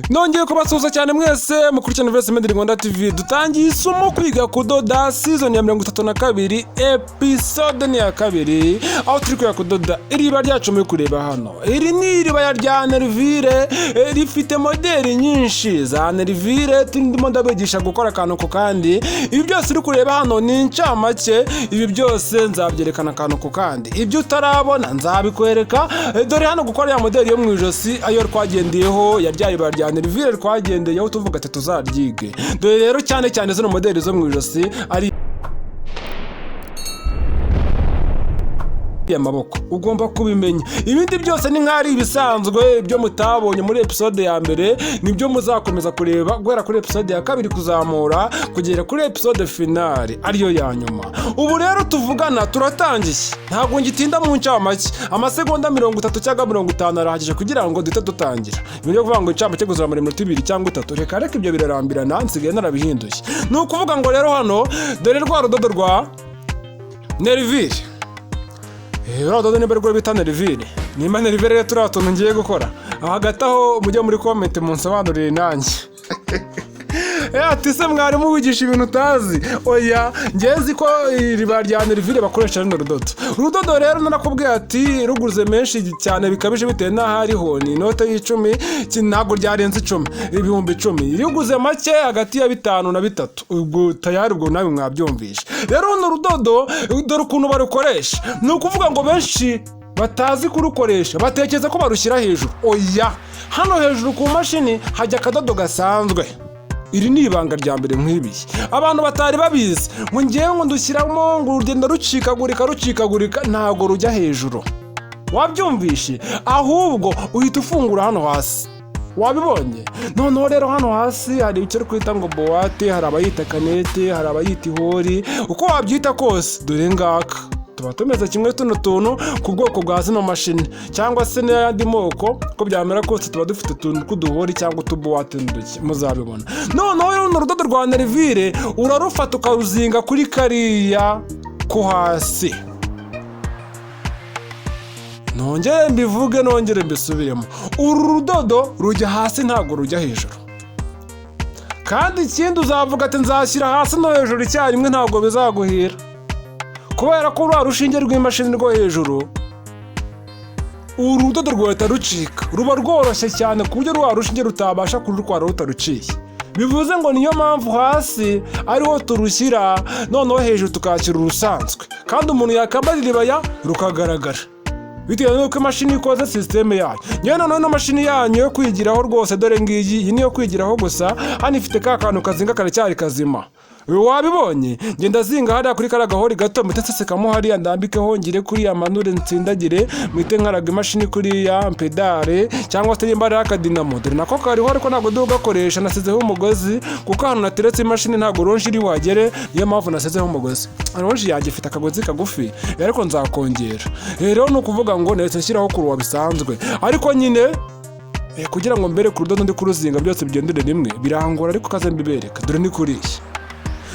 Nongeye kubasuhuza cyane mwese mukurikirana Nervire Rwanda TV. Dutangiye isomo kwiga kudoda season ya 32 episode ni ya kabiri. Aho turi kwiga kudoda iriba ryacu muri kureba hano. Iri ni iribaya rya Nervire, rifite modeli nyinshi za Nervire. Ndimo ndabigisha gukora akantu ku kandi. Ibi byose uri kureba hano ni incamake. Ibi byose nzabyerekana akantu ku kandi. Ibyo utarabona nzabikwereka. Dore hano gukora ya modeli yo mu ijosi ayo twagendeyeho yaryaye rya Nervire twagendeyeho tuvuga ati tuzaryige. Dore rero cyane cyane zino modeli zo mu ijosi ari amaboko ugomba kubimenya. Ibindi byose ni nkari ibisanzwe byo mutabonye muri episode ya mbere nibyo muzakomeza kureba guhera kuri episode ya kabiri kuzamura kugera kuri episode finale ariyo ya nyuma. Ubu rero tuvugana turatangiye, ntabwo ngitinda mu ncamake. Amasegonda 30 cyangwa 50 arahagije kugira ngo dute dutangira. Ibyo kuvuga ngo ncamake guzura muri minota 2 cyangwa 3 reka ibyo birarambirana nsigaye narabihinduye. Ni ukuvuga ngo rero hano dore rwa rudodo rwa Nervire. Urudodo ni rwo bita Nervire. Nimba Nervire rero turatuntu ngiye gukora. Hagati aho mujye muri comment munsobanurire nanjye. Ati se mwarimu wigisha ibintu utazi. Oya, ngezi ko iriba rya Nervire bakoresha runo rudodo. Urudodo rero narakubwiye ati ruguze menshi cyane bikabije bitewe n'ahariho ni inote y'10 ntago ryarenze 10 ibihumbi 10. Ruguze make hagati ya 5 na 3. Ubwo tayari ubwo nawe mwabyumvisha. Rero runo rudodo dore ukuntu barukoresha. Ni ukuvuga ngo benshi batazi kurukoresha batekereza ko barushyira hejuru. Oya, hano hejuru ku mashini hajya akadodo gasanzwe. Iri ni ibanga rya mbere nk'ibi abantu batari babizi. Ngo ngiye ngo ndushyiramo ngo urugendo rucikagurika ntago rujya hejuru. Wabyumvishe? Ahubwo uhita ufungura hano hasi. Wabibonye? Noneho rero hano hasi hari icyo kwita ngo boate, hari abayita kanete, hari abayita ihori. Uko wabyita kose dore ngaka tuba tumeze kimwe tuno tuntu ku bwoko bwa zino mashini cyangwa se n'ayandi moko ko byamera kose tuba dufite tuntu kuduhori cyangwa tubuwate nduki muzabibona. Noneho runo rudodo rwa Nervire urarufata ukaruzinga kuri kariya ko hasi. Nongere mbivuge nongere mbisubiremo. Uru rudodo rujya hasi ntago rujya hejuru. Kandi ikindi uzavuga ati nzashyira hasi no hejuru icyarimwe ntago bizaguhira. Kubera ko rwa rushinge rw'imashini rwo hejuru urudodo rwahita rucika. Ruba rworoshye cyane ku buryo rwa rushinge rutabasha kurutwara rutaruciye. Bivuze ngo niyo mpamvu hasi ariho turushyira, noneho hejuru tukakira urusanzwe. Kandi umuntu yakambara iribaya rukagaragara bitewe n'uko imashini ikoze systeme yayo. Nyene noneho mashini yanyu yo kwigiraho rwose dore ngiyi iyi niyo kwigiraho gusa. Hano ifite ka kantu kazinga karacyari kazima. Wabibonye? Ngenda zinga hariya kuri karagahori gato mutesesekamo hariya ndambikeho ngire kuri ya manure ntsindagire mwite nkaraga imashini kuri ya pedale cyangwa se imbara y'akadinamo. Dore nako kariho ariko ntago dugakoresha nasizeho umugozi kuko hano nateretse imashini ntago ronshi iri wagere. Niyo mpamvu nasizeho umugozi. Ronshi yanjye ifite akagozi kagufi ariko nzakongera. Rero no kuvuga ngo netse nshyiraho kuruwa bisanzwe. Ariko nyine kugira ngo mbere ku rudodo ndi kuruzinga byose bigendere rimwe birangora ariko kaze mbibereka. Dore ni kuri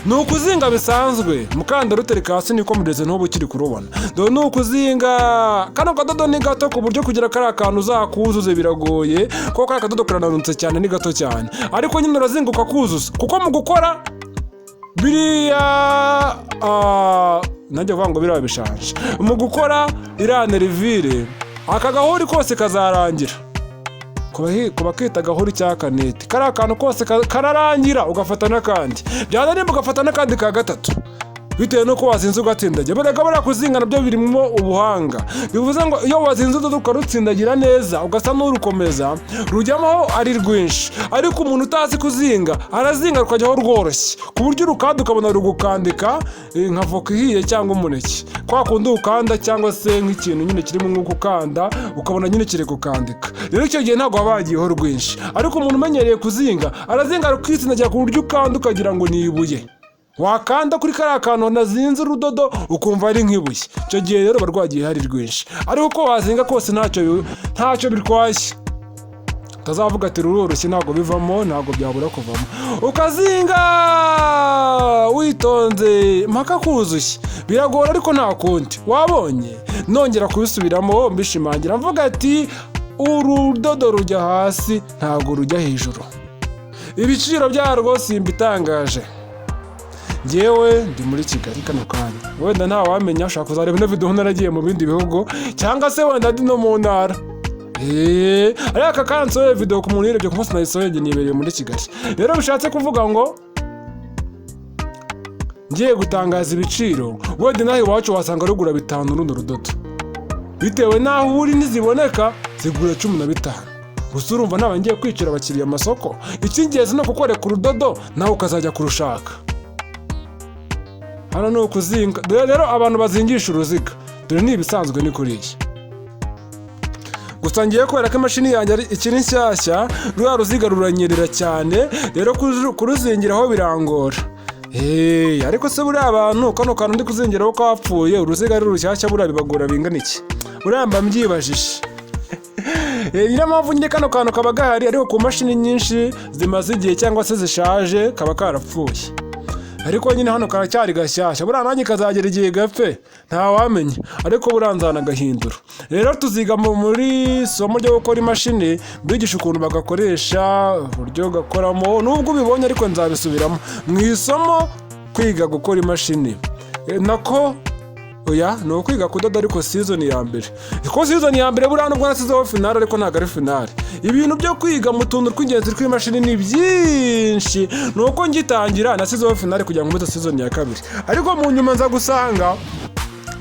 nukuzinga bisanzwe mukanda rutereka hasi niko mudeze ntubu kiri kurubona. Dore nukuzinga kano kadodo ni gato ku buryo kugira kari akantu uzakuzuze biragoye kuko kari akadodo karananutse cyane ni gato cyane. Ariko nyine urazinguka kuzuza kuko mu gukora biriya najya vuga ngo biraba bishanje. Mu gukora iriya Nervire aka gahori kose kazarangira. Kuba kwita gahori cya kanete kari akantu kose kararangira ugafata n'akandi byana nimba ugafata n'akandi ka gatatu bitewe nuko wazinze ugatsindagira. Barega kuzinga nabyo birimo ubuhanga. Bivuze ngo iyo wazinze udodo ukarutsindagira neza ugasa n'urukomeza rujyamo ari rwinshi. Ariko umuntu utazi kuzinga arazinga rukajyaho rworoshye ku buryo urukanda ukabona rugukandika nka voka ihiye cyangwa umuneke. Kwa kundi ukanda cyangwa se nk'ikintu nyine kirimo nk'uko ukanda ukabona nyine kiri gukandika. Rero icyo gihe ntabwo wabagiyeho rwinshi. Ariko umuntu umenyereye kuzinga arazinga rukitsindagira ku buryo ukanda ukagira ngo ni ibuye. Wakanda kuri kariya kantu nazinze urudodo ukumva ari nk'ibuye. Icyo gihe rero barwagiye hari rwinshi. Ariko uko wazinga kose ntacyo bitwaye. Tazavuga ati ruroroshye ntago bivamo ntago byabura kuvamo. Ukazinga witonze mpaka kuzushye. Biragora ariko nta kundi. Wabonye? Nongera kubisubiramo mbishimangira mvuga ati urudodo rujya hasi ntabwo rujya hejuru. Ibiciro byarwo simbitangaje, njyewe ndi muri Kigali kano kanya, wenda nta wamenya ushaka kuzareba ino video naragiye mu bindi bihugu cyangwa se wenda ndi no mu ntara. Ariko aka kansoye video ku muntu yirebye ku munsi nayisoye nibereye muri Kigali. Rero bishatse kuvuga ngo ngiye gutangaza ibiciro, wenda naho iwacu wasanga rugura 5 runo rudodo, bitewe naho uri niziboneka zigura 15. Gusa urumva nawe ngiye kwicira abakiriya amasoko, icy'ingenzi no kukoreka urudodo nawe ukazajya kurushaka. Hano no kuzinga, rero abantu bazingisha uruziga, dore ni ibisanzwe ni kuriya. Gusa ngiye kubera ko imashini yanjye ari ikiri nshyashya, rwa ruziga ruranyerera cyane, rero kuruzingiraho birangora. Ariko se buriya abantu kano kantu ndi kuzingiraho kapfuye, uruziga ari rushyashya buriya bibagora bingana iki? Buriya mba mbyibajije. Niyo mpamvu nyine kano kantu kaba gahari, ariko ku mashini nyinshi zimaze igihe cyangwa se zishaje kaba karapfuye. Ariko nyine hano karacyari gashyashya, buriya nanjye kazagera igihe gapfe ntawamenya, ariko buriya nzanagahindura. Rero tuziga muri somo ryo gukora imashini, bigisha ukuntu bagakoresha, uburyo gakoramo, nubwo ubibonye ariko nzabisubiramo mu isomo kwiga gukora imashini. Nako oya ni ukwiga kudoda, ariko season ya mbere. Ko season ya mbere buriya nubwo nasizeho finale, ariko ntabwo ari finale. Ibintu byo kwiga mu tuntu tw'ingenzi tw'imashini ni byinshi, nuko ngitangira nasizeho finale kugira ngo mbe season ya kabiri. Ariko mu nyuma nza gusanga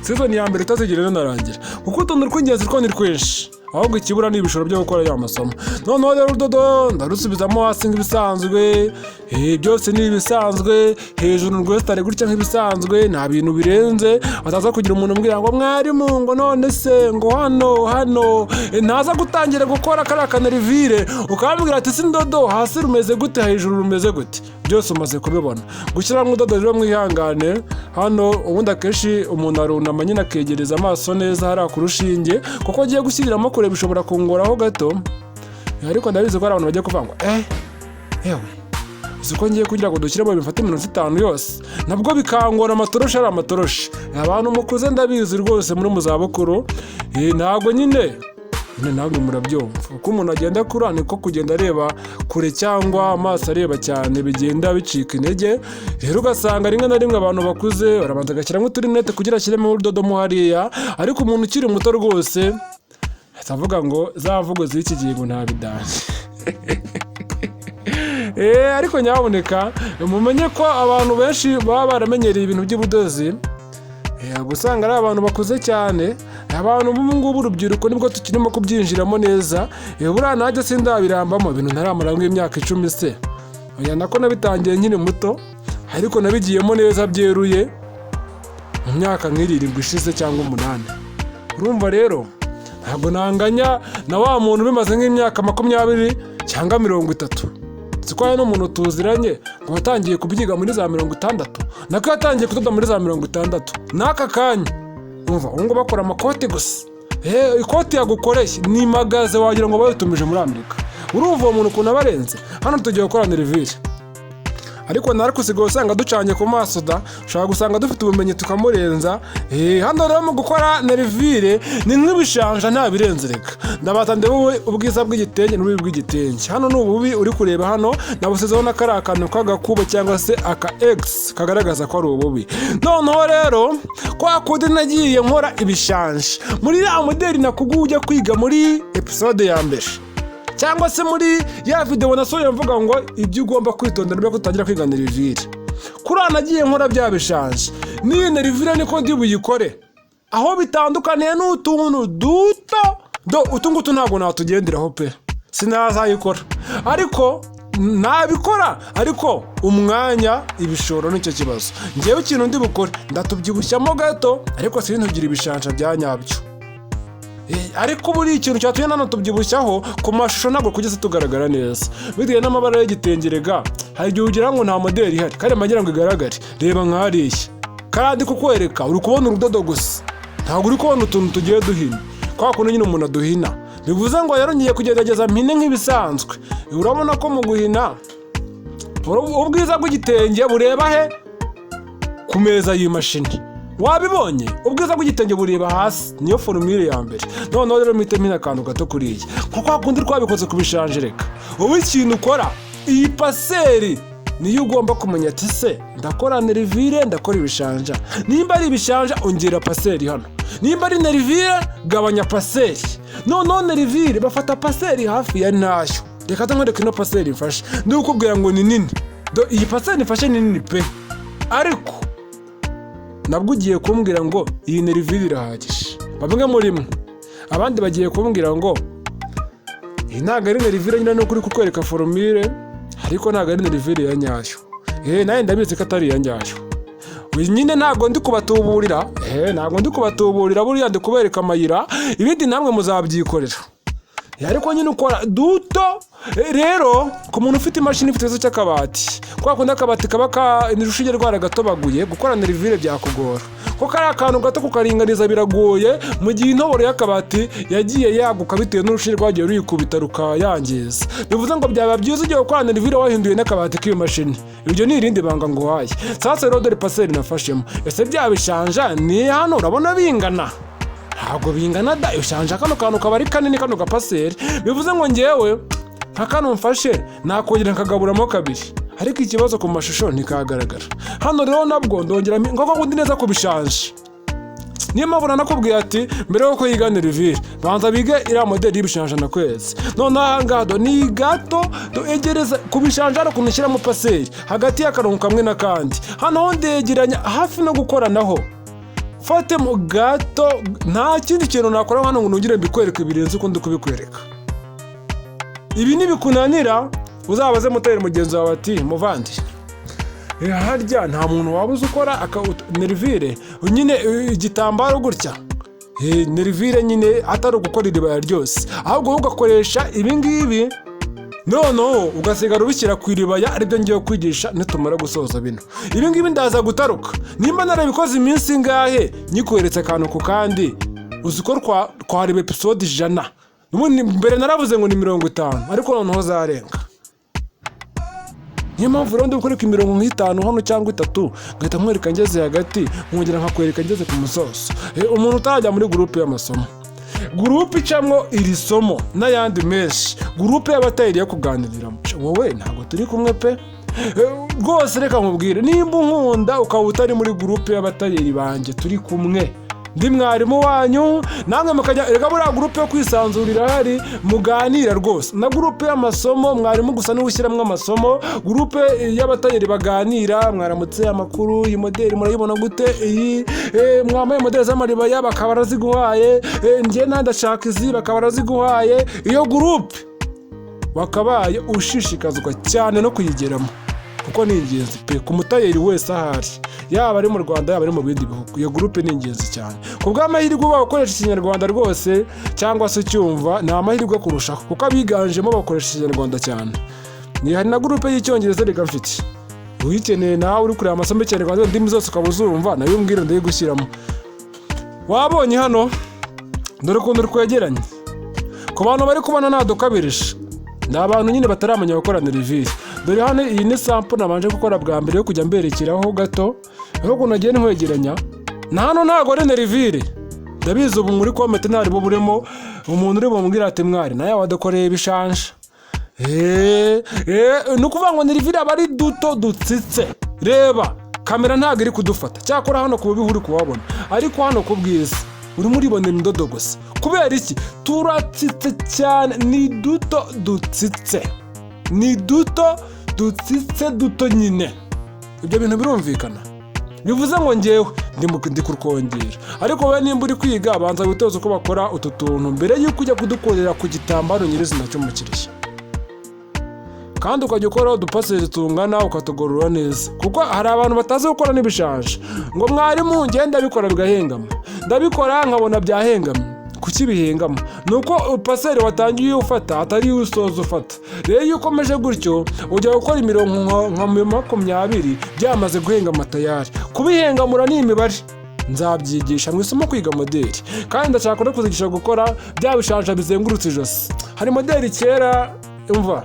season ya mbere itazigera narangira, kuko utuntu tw'ingenzi two ni twinshi, ahubwo ikibura ni ibishoro byo gukora ya masomo. Noneho rero urudodo ndarusubizamo hasi nk'ibisanzwe, byose ni ibisanzwe, hejuru rwesitare gutya nk'ibisanzwe, nta bintu birenze. Ataza kugira umuntu umbwira ngo mwarimu ngo none se ngo hano ntaza gutangira gukora kariya kanerivire ukambwira ati sindodo hasi rumeze gute hejuru rumeze gute, byose umaze kubibona. Gushyiramo urudodo rero mwihangane, hano ubundi akenshi umuntu arunama nyine akegereza amaso neza hariya ku rushinge, kuko agiye gushyiriramo kure bishobora kungoraho gato. Ariko ndabizi ko hari abantu bagiye kuvuga ngo yewe uko ngiye kugira ngo dushyiremo bifate iminota 5 yose, nabwo bikangora amatoroshi ari amatoroshi. Abantu mukuze ndabizi rwose muri mu zabukuru, ntabwo nyine ntabwo murabyumva. Uko umuntu agenda akura niko kugenda areba kure cyangwa amaso areba cyane bigenda bicika intege. Rero ugasanga rimwe na rimwe abantu bakuze barabanza agashyiramo uturinete kugira ashyiremo urudodo mo hariya, ariko umuntu ukiri muto rwose atavuga ngo za mvugo z'iki gihe ngo ntabidanje. Ariko nyaboneka mumenye ko abantu benshi baba baramenyereye ibintu by'ubudozi, gusanga ari abantu bakuze cyane. Abantu b'ubu ngubu urubyiruko nibwo tukirimo kubyinjiramo neza. Buriya najya sindabirambamo ibintu ntaramara nk'imyaka 10 se, oya nako nabitangiye nkiri muto, ariko nabigiyemo neza byeruye mu myaka 7 ishize cyangwa 8. Urumva rero ntabwo nanganya na wa muntu bimaze nk'imyaka 20 cyangwa 30. Siko hari n'umuntu tuziranye ngo watangiye kubyiga muri za 60, nako yatangiye kudoda muri za 60. N'aka kanya umva ngo bakora amakoti gusa, ikoti yagukoreye ni magaze wagira ngo bayitumije muri Amerika. Urumva uwo muntu ukuntu abarenze. Hano tugiye gukora Nervire, ariko nariko usigaye usanga ducanye ku maso da, ushaka gusanga dufite ubumenyi tukamurenza. Hano rero mu gukora Nervire ni nk'ibishanja nta birenze reka. Ndabata ndewe ubwiza bw'igitenge n'ububi bw'igitenge. Hano n'ububi uri kureba hano nabusizeho n'akara akantu k'agakubo cyangwa se aka X kagaragaza ko ari ububi. Noneho rero kwa kundi nagiye nkora ibishanja muri ya modeli nakuguye ujya kwiga muri episode ya mbere, cyangwa se muri ya video nasohoye mvuga ngo ibyo ugomba kwitondera mbere kutangira kwiga Nervire. Kurana nagiye nkora bya bishanje, ni Nervire niko ndi buyikore, aho bitandukaniye n'utuntu duto utungutu ntabwo natugenderaho pe, sinazayikora. Ariko nabikora, ariko umwanya ibishoro nicyo kibazo. Ngewe ikintu ndi bukore ndatubyibushyamo gato, ariko sintugira ibishanja bya nyabyo. Ariko buri ikintu cyatuye nano tubyibushyaho ku mashusho ntabwo kugeza tugaragara neza, bitewe n'amabara y'igitengerega. Hari igihe ugira ngo nta modeli ihari kandi magira ngo igaragare. Reba nk'hariya kandi kukwereka uri kubona urudodo gusa, ntabwo uri kubona utuntu tugiye duhina kwa kuntu nyine umuntu aduhina. Bivuze ngo rero ngiye kugerageza mpine nk'ibisanzwe. Urabona ko mu guhina ubwiza bw'igitenge bureba he? Ku meza y'imashini. wabibonye ubwiza bw'igitenge bureba hasi, niyo formule ya mbere. Noneho rero mpite mpina akantu gato kuri iyi, kuko hakundi twabikoze kubishanje. Reka wowe ikintu ukora, iyi paseri niyo ugomba kumenya ati se ndakora Nervire, ndakora ibishanja. Nimba ari ibishanja ongera paseri hano, nimba ari Nervire gabanya paseri. Noneho Nervire bafata paseri hafi ya nayo. Reka nkwereke ino paseri mfashe, ndikubwira ngo ni nini. Iyi paseri mfashe ni nini pe, ariko nabwo ugiye kumbwira ngo iyi Nervire irahagije. Bamwe muri mwe, abandi bagiye kumbwira ngo iyi ntabwo ari Nervire nyine, no kuri kukwereka formule, ariko ntabwo ari Nervire ya nyayo. Nawe ndabizi ko atari iya nyayo. Nyine ntabwo ndi kubatuburira, buriya ndi kubereka amayira, ibindi namwe muzabyikorera. Ariko nyine ukora duto. Rero ku muntu ufite imashini ifite ikibazo cy'akabati, kwa kundi akabati kaba n'urushinge rwaragatobaguye, gukora Nervire byakugora, kuko ari akantu gato kukaringaniza biragoye, mu gihe intoboro y'akabati yagiye yaguka bitewe n'urushinge rwagiye ruyikubita rukayangiza. Bivuze ngo byaba byiza ugiye gukora Nervire wahinduye n'akabati k'iyo mashini. Ibyo ni irindi banga ngo uhaye. Sasa rero dore paseri nafashemo, ese byabishanja ni hano urabona bingana? Ntabwo bingana da. Ushanja kano kantu kaba ari kanini, kano gapaseri. Bivuze ngo ngewe nka kano mfashe nakongera nkagaburamo kabiri, ariko ikibazo ku mashusho ntikagaragara. Hano rero nabwo ndongera ngo undi neza kubishanje. Niyo mpamvu nakubwiye ati mbere yuko yiga Nervire banza bige iriya modeli y'ibishanja na kwezi. None aha ngaha ni gato egereza kubishanja no kunishyiramo paseri hagati y'akarongo kamwe n'akandi. Hano ho ndegeranya hafi no gukoranaho. Fate mu gato, nta kindi kintu nakora hano ngo nungire mbikwereke birenze uko ndi kubikwereka. Ibi nibikunanira uzabaze mutera mugenzi wawe ati muvandi, harya nta muntu wabuze ukora Nervire nyine igitambaro gutya. Nervire nyine atari gukora iribaya ryose, ahubwo ugakoresha ibi ngibi, noneho ugasigara ubishyira ku iribaya. Aribyo ngiye kwigisha nitumara gusoza bino. Ibi ngibi ndaza gutaruka, nimba narabikoze iminsi ingahe nyikweretse akantu ku kandi, uzi ko twareba episode 100. Mbere naravuze ngo ni 50, ariko noneho zarenga. Niyo mpamvu rero ndi gukoreka 50 hano cyangwa 3, ngahita nkwereka ngeze hagati, nkongera nkakwereka ngeze ku musozo. Umuntu utajya muri groupe y'amasomo, groupe icamwo iri somo n'ayandi menshi, groupe y'abatayiri yo kuganiriramo, wowe ntabwo turi kumwe pe. Rwose reka nkubwire, nimba unkunda ukaba utari muri groupe y'abatayiri banjye turi kumwe, ndi mwarimu wanyu, namwe mukajya reka buriya groupe yo kwisanzurira hari muganira rwose, na groupe y'amasomo mwarimu gusa n'ushyiramo amasomo, groupe y'abatayeri baganira, mwaramutse amakuru, iyi modeli murayibona gute, iyi mwamaye modeli z'amaribaya bakaba baraziguhaye, njye ndashaka izi bakaba baraziguhaye. Iyo groupe wakabaye ushishikazwa cyane no kuyigeramo, kuko ni ingenzi pe ku mutayeri wese ahari, yaba ari mu Rwanda yaba ari mu bindi bihugu. Iyo groupe ni ingenzi cyane. Ku bw'amahirwe uba ukoresha ikinyarwanda rwose cyangwa se cyumva, ni amahirwe kurushaho, kuko abiganjemo bakoresha ikinyarwanda cyane. Ni hari na groupe y'icyongereza reka mfite, uyikeneye nawe uri kureba amasomo y'ikinyarwanda ndimi zose ukaba uzumva, nayo umbwira ndayigushyiramo. Wabonye hano dore ukuntu rwegeranye. Ku bantu bari kubona nadukabirije, ni abantu nyine bataramenya gukora Nervire. Dore hano iyi ni sample nabanje gukora bwa mbere yo kujya mberekeraho gato, ahubwo nagiye nkwegeranya. Na hano ntago ari Nervire, ndabizi ubu muri comment ntari burimo umuntu uri bumubwira ati mwari naye wadakoreye ibishanja. Nukuvuga ngo Nervire aba ari duto dutsitse. Reba kamera ntago iri kudufata, cyakora hano ku bihuri kuwabona, ariko hano ku bwiza uri muri bonera indodo gusa. Kubera iki? Turatsitse cyane, ni duto dutsitse, ni duto dutsitse duto nyine. Ibyo bintu birumvikana. Bivuze ngo ngewe ndi kurukongera, ariko wowe nimba uri kwiga banza gutoza uko bakora utu tuntu mbere yuko ujya kudukorera ku gitambaro nyirizina cyo mu kirishya, kandi ukajya ukora udupaseri tungana ukatugorora neza, kuko hari abantu batazi gukora n'ibishanje. Ngo mwarimu ngenda bikora bigahengama, ndabikora nkabona byahengamye. Kuki bihengama? Nuko paseri watangiye ufata atari usoza ufata. Rero iyo ukomeje gutyo ujya gukora imirongo nka 20 byamaze guhengama tayari. Kubihengamura ni imibare nzabyigisha mu isomo kwiga modeli, kandi ndashaka no kuzigisha gukora bya bishanja bizengurutse ijosi. Hari modeli kera umva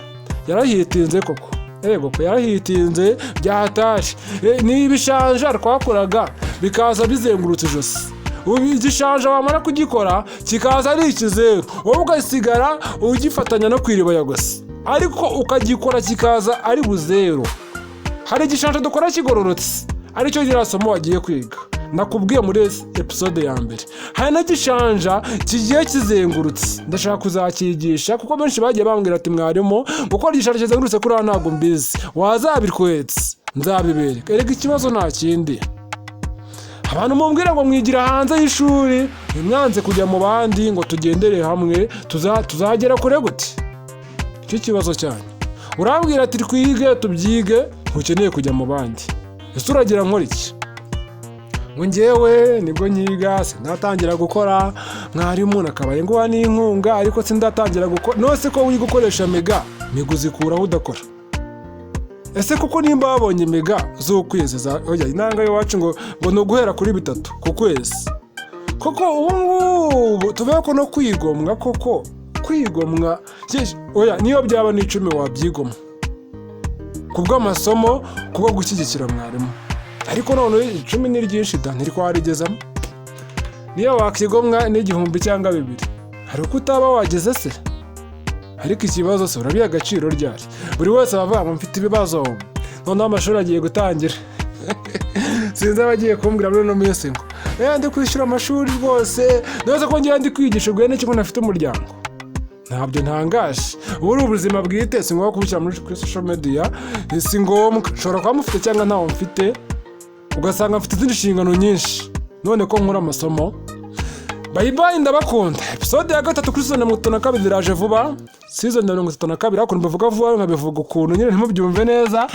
yarahitinze koko, yego ko yarahitinze byahatari. Ni ibishanja twakoraga bikaza bizengurutse ijosi. Igishanja wamara kugikora kikaza ari ikizeru, wowe ugasigara ugifatanya no kwiribaya gusa, ariko ukagikora kikaza ari buzeru. Hari igishanja dukora kigororotse, aricyo rya somo wagiye kwiga nakubwiye muri episode ya mbere. Hari na gishanja kigiye kizengurutse, ndashaka kuzakigisha kuko benshi bagiye bambwira ati mwarimu gukora igishanja kizengurutse kuri hano ntabwo mbizi, wazabikwetse nzabibereka. Erega ikibazo nta kindi, abantu mumbwira ngo mwigira hanze y'ishuri, mwanze kujya mu bandi ngo tugendere hamwe, tuzagera kure gute? Icyo kibazo cyane. Urambwira ati twige tubyige, ntukeneye kujya mu bandi. Ese uragira nkora iki? Ngo njyewe nibwo nyiga sindatangira gukora, mwarimu nakabaye nguha n'inkunga ariko sindatangira gukora. Nose ko wiga gukoresha mega uzikuraho udakora? Ese kuko nimba wabonye mega z'ukwezi oya inanga iwacu ngo no guhera kuri 3 ku kwezi, koko ubu tuvuye ko no kwigomwa, koko kwigomwa oya niyo byaba ni 10 wabyigomwa kubw'amasomo, kubwo gushyigikira mwarimu. Ariko none 10 ni ryinshi da, ntiri kwarigezamo. Niyo wakigomwa n'igihumbi cyangwa 2, hari uko utaba wageze se. Ariko ikibazo se urabiye agaciro ryari? Buri wese bavuga ngo mfite ibibazo, none amashuri agiye gutangira. Sinzi abagiye kumbwira muri no minsi ngo ndi kwishyura amashuri rwose, nose ko ngiye ndi kwigisha ubwo n'icyo nafite umuryango. Ntabyo ntangaje. Ubu uri ubuzima bwite, si ngombwa kubishyira muri social media, si ngombwa. Nshobora kuba mufite cyangwa ntawo mfite, ugasanga mfite izindi nshingano nyinshi, none ko nkora amasomo. Bye bye, ndabakunda. Episode ya 3 kuri season 32 iraje vuba. Season 32 ariko mbivuga vuba nkabivuga ukuntu nyine ntimubyumve neza.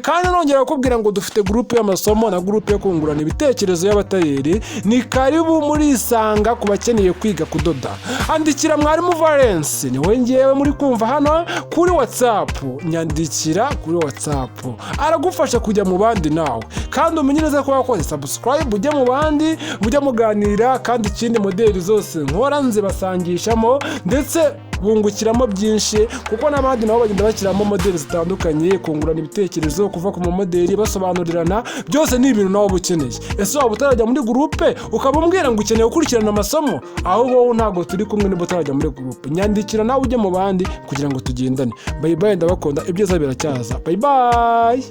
Kandi nongera kukubwira ngo dufite groupe y'amasomo na groupe yo kungurana ibitekerezo y'abatayeri. Ni karibu muri isanga kubakeneye kwiga kudoda. Andikira mwarimu Valence, ni we ngewe muri kumva hano kuri WhatsApp. Nyandikira kuri WhatsApp, aragufasha kujya mu bandi nawe. Kandi umenyereza ko wakoze subscribe ujye mu bandi, ujya muganira. Kandi ikindi modeli zose nkora nzibasangishamo, ndetse bungukiramo byinshi kuko n'abandi nabo bagenda bashyiramo modeli zitandukanye, kungurana ibitekerezo kuva ku modeli, basobanurirana. Byose ni ibintu nawe bukeneye. Ese waba utarajya muri groupe ukaba umbwira ngo ukeneye gukurikirana amasomo, aho wowe ntabwo turi kumwe niba utarajya muri groupe, nyandikira nawe ujye mu bandi kugira ngo tugendane. Bye bye, ndabakunda, ibyiza biracyaza. Bye bye.